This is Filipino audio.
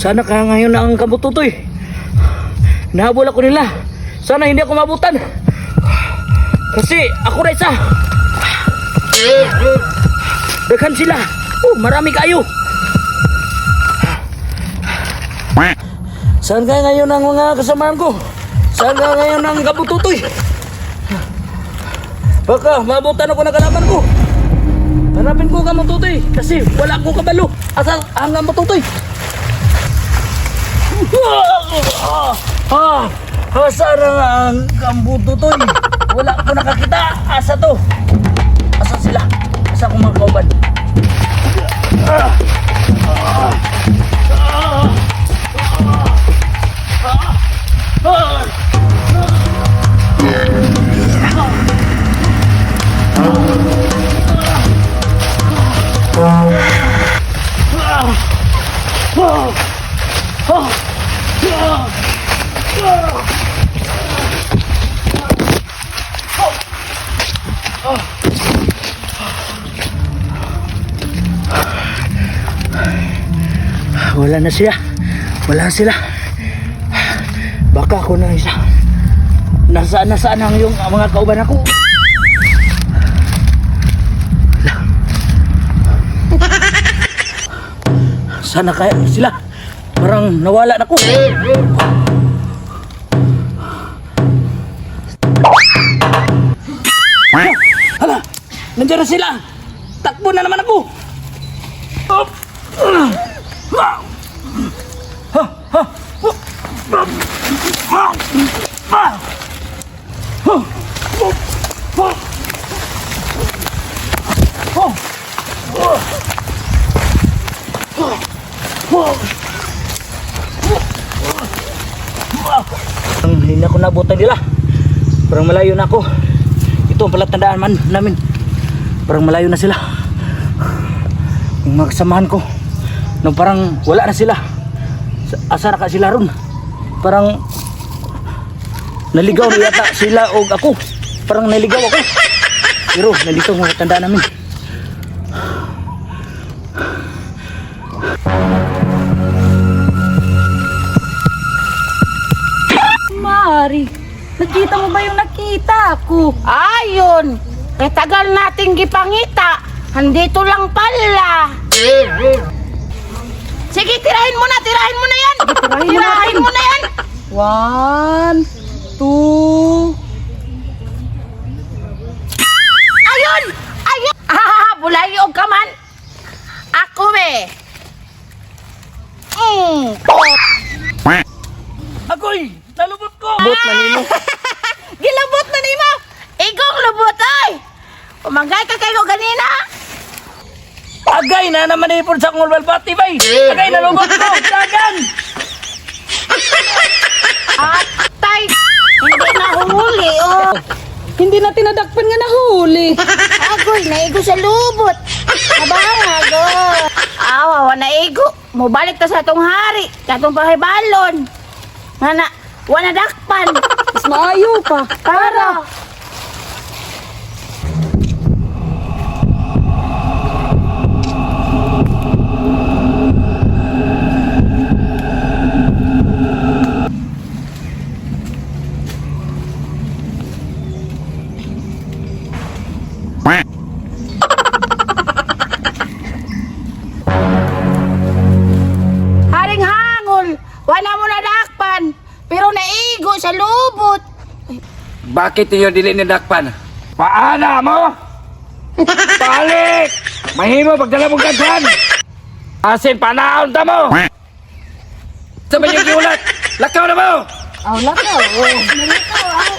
Sana kaya ngayon na ang kabututoy. Nahabol ako nila. Sana hindi ako mabutan. Kasi ako na isa. Daghan sila. Oh, marami kayo. Saan kaya ngayon ang mga kasamahan ko? Saan kaya ngayon ang kabututoy? Baka mabutan ako ng kalaban ko. Hanapin ko ang kabututoy kasi wala akong kabalo. Asal ang kabututoy? Saan ang kabututoy? Wala ko nakakita. Asa to? Asa sila? Asa akong mga kauban? Wala na sila. Wala sila. Baka ako na isa. Nasaan ang yung mga kauban ako. Sana kaya sila. Parang nawala na ko. Hala, nandiyan na sila. Takbo na naman ako. Hindi ako nabutan nila. Parang malayo na ako. Ito ang palatandaan man namin. Parang malayo na sila. Yung mga kasamahan ko nung parang wala na sila. Asa na ka sila ron? Parang naligaw na yata sila o ako. Parang naligaw ako. Pero nandito ang palatandaan namin. Mari, nakita mo ba yung nakita ko? Ayun, tagal nating gipangita. Andito lang pala. Sige, tirahin mo na yan. Tirahin mo na yan. 1, 2. Ayun! Bulayog ka man. Ako Agoy! Nalubot ko! Lubot na nimo. Gilabot na nimo. Igong lubot ay. Umangay ka kayo ganina. Agay na naman ipon sa akong walbati bay. Agay na lubot ko. Dagan! Atay, hindi na humuli oh. Hindi na tinadakpan nga nahuli. Agoy, naigo sa lubot. Abangag oh. Awa, naigo. Mubalik ta sa atong hari. Sa atong pahibalon. Nga na, wala dakpan. Mas maayo pa. Para. Haring hangol, wala mo na dakpan. Pero naigo sa lubot. Bakit niyo dili ni dakpan? Paana mo? Balik! Mahimo pagdala mo gansan! Asin panaon ta mo! Sa ba yung giulat? Lakaw na mo! Oh, lakaw. Nalakaw ay.